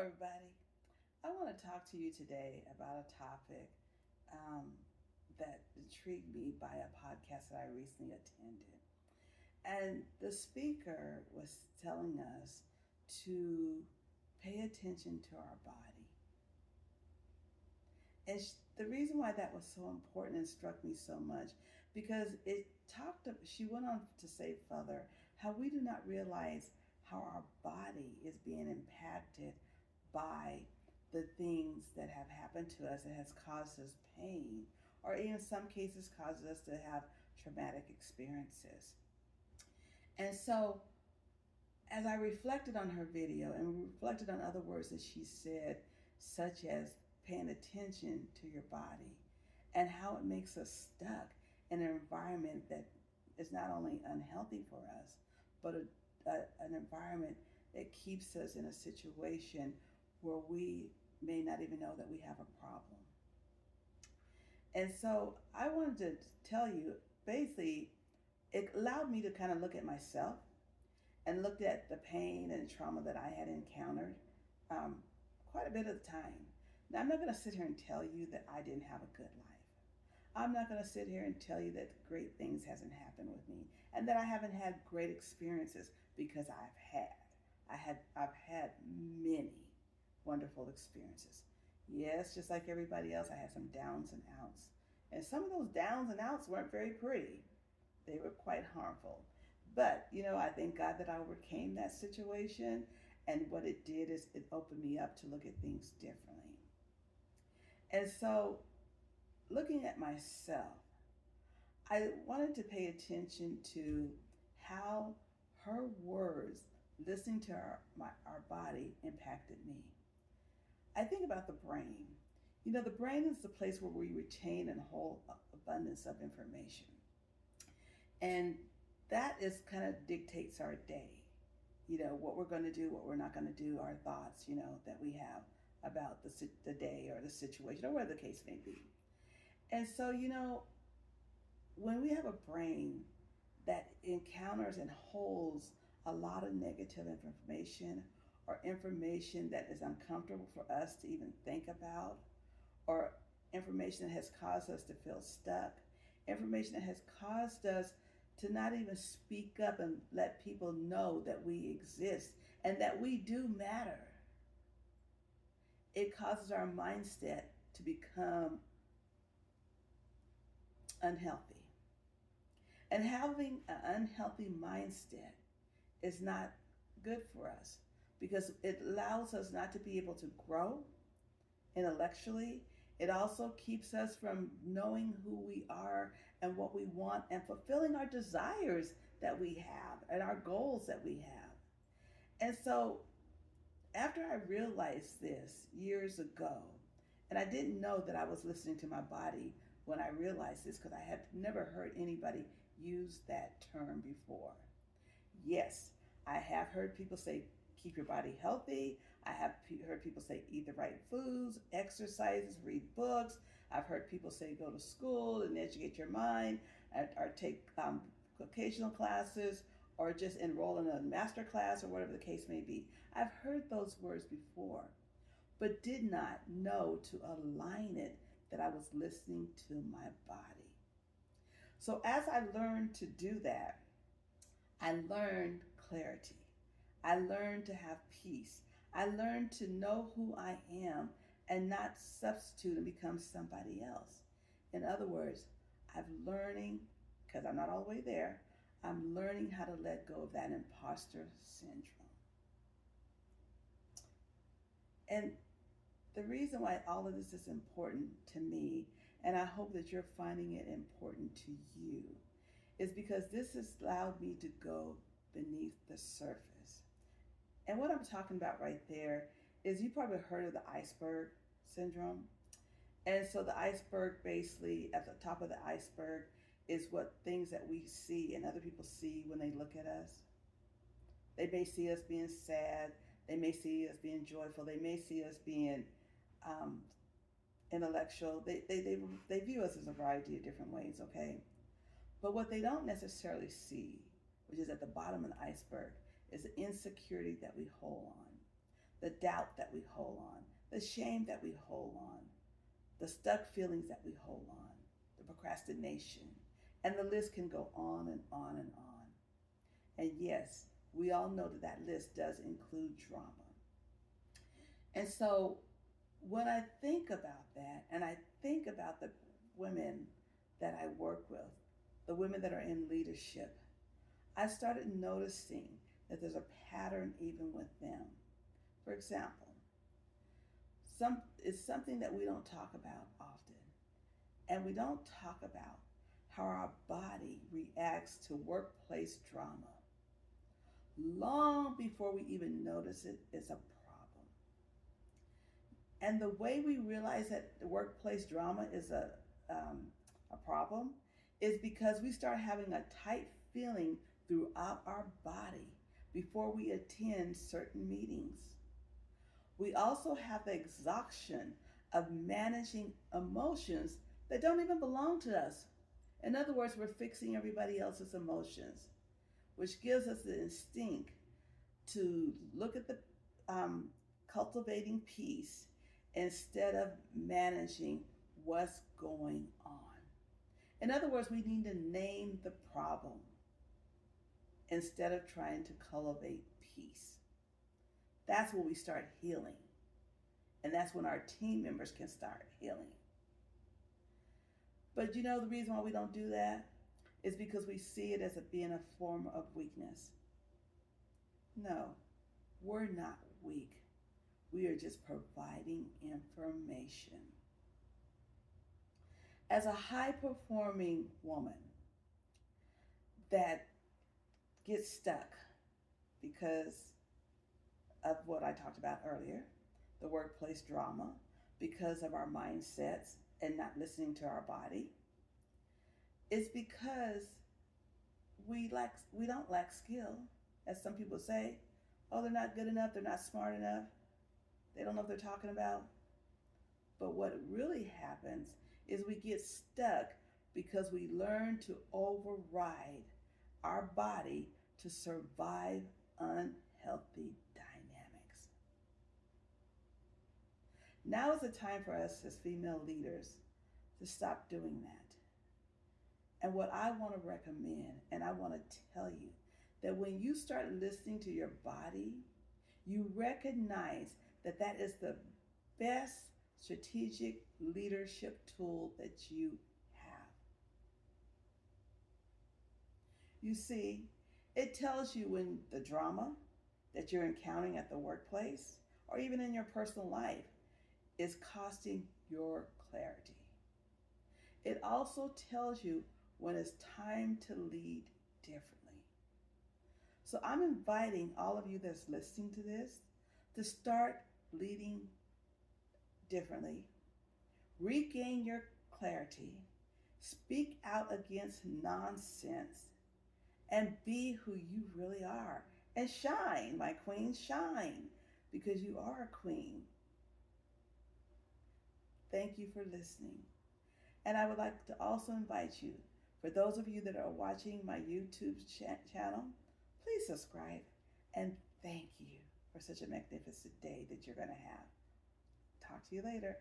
everybody. I want to talk to you today about a topic that intrigued me by a podcast that I recently attended. And the speaker was telling us to pay attention to our body. And the reason why that was so important and struck me so much, because she went on to say further how we do not realize how our body is being impacted by the things that have happened to us that has caused us pain, or in some cases causes us to have traumatic experiences. And so as I reflected on her video and reflected on other words that she said, such as paying attention to your body and how it makes us stuck in an environment that is not only unhealthy for us, but an environment that keeps us in a situation where we may not even know that we have a problem. And so I wanted to tell you, basically, it allowed me to kind of look at myself and looked at the pain and trauma that I had encountered quite a bit of the time. Now, I'm not going to sit here and tell you that I didn't have a good life. I'm not going to sit here and tell you that great things hasn't happened with me and that I haven't had great experiences, because I've had many wonderful experiences. Yes, just like everybody else, I had some downs and outs. And some of those downs and outs weren't very pretty. They were quite harmful. But, I thank God that I overcame that situation. And what it did is it opened me up to look at things differently. And so, looking at myself, I wanted to pay attention to how her words, listening to our body, impacted me. I think about the brain. The brain is the place where we retain and hold abundance of information. And that is kind of dictates our day. What we're going to do, what we're not going to do, our thoughts, that we have about the day or the situation or whatever the case may be. And so, when we have a brain that encounters and holds a lot of negative information, or information that is uncomfortable for us to even think about, or information that has caused us to feel stuck, information that has caused us to not even speak up and let people know that we exist and that we do matter. It causes our mindset to become unhealthy. And having an unhealthy mindset is not good for us, because it allows us not to be able to grow intellectually. It also keeps us from knowing who we are and what we want and fulfilling our desires that we have and our goals that we have. And so after I realized this years ago, and I didn't know that I was listening to my body when I realized this, because I had never heard anybody use that term before. Yes, I have heard people say, keep your body healthy. I have heard people say, eat the right foods, exercises, read books. I've heard people say, go to school and educate your mind, or take vocational classes, or just enroll in a master class, or whatever the case may be. I've heard those words before, but did not know to align it that I was listening to my body. So as I learned to do that, I learned clarity. I learned to have peace. I learned to know who I am and not substitute and become somebody else. In other words, I'm learning, because I'm not all the way there, I'm learning how to let go of that imposter syndrome. And the reason why all of this is important to me, and I hope that you're finding it important to you, is because this has allowed me to go beneath the surface. And what I'm talking about right there is, you probably heard of the iceberg syndrome. And so the iceberg, basically at the top of the iceberg, is what things that we see and other people see when they look at us. They may see us being sad. They may see us being joyful. They may see us being intellectual. They view us as a variety of different ways, okay? But what they don't necessarily see, which is at the bottom of the iceberg, is the insecurity that we hold on. the doubt that we hold on, the shame that we hold on, the stuck feelings that we hold on, the procrastination, and the list can go on and on and on. And yes, we all know that that list does include drama. And so when I think about that, and I think about the women that I work with, the women that are in leadership, I started noticing that there's a pattern even with them. For example, it's something that we don't talk about often. And we don't talk about how our body reacts to workplace drama. Long before we even notice it is a problem. And the way we realize that the workplace drama is a problem is because we start having a tight feeling throughout our body before we attend certain meetings. We also have the exhaustion of managing emotions that don't even belong to us. In other words, we're fixing everybody else's emotions, which gives us the instinct to look at the cultivating peace instead of managing what's going on. In other words, we need to name the problem instead of trying to cultivate peace. That's when we start healing. And that's when our team members can start healing. But you know the reason why we don't do that is because we see it as being a form of weakness. No, we're not weak. We are just providing information. As a high-performing woman that gets stuck because of what I talked about earlier, the workplace drama, because of our mindsets and not listening to our body, it's because we don't lack skill. As some people say, oh, they're not good enough, they're not smart enough, they don't know what they're talking about. But what really happens is we get stuck because we learn to override our body to survive unhealthy dynamics. Now is the time for us as female leaders to stop doing that. And what I want to recommend, and I want to tell you, that when you start listening to your body, you recognize that that is the best strategic leadership tool that you have. You see, it tells you when the drama that you're encountering at the workplace or even in your personal life is costing your clarity. It also tells you when it's time to lead differently. So I'm inviting all of you that's listening to this to start leading differently, regain your clarity, speak out against nonsense, and be who you really are. And shine, my queen, shine, because you are a queen. Thank you for listening. And I would like to also invite you, for those of you that are watching my YouTube channel, please subscribe. And thank you for such a magnificent day that you're going to have. Talk to you later.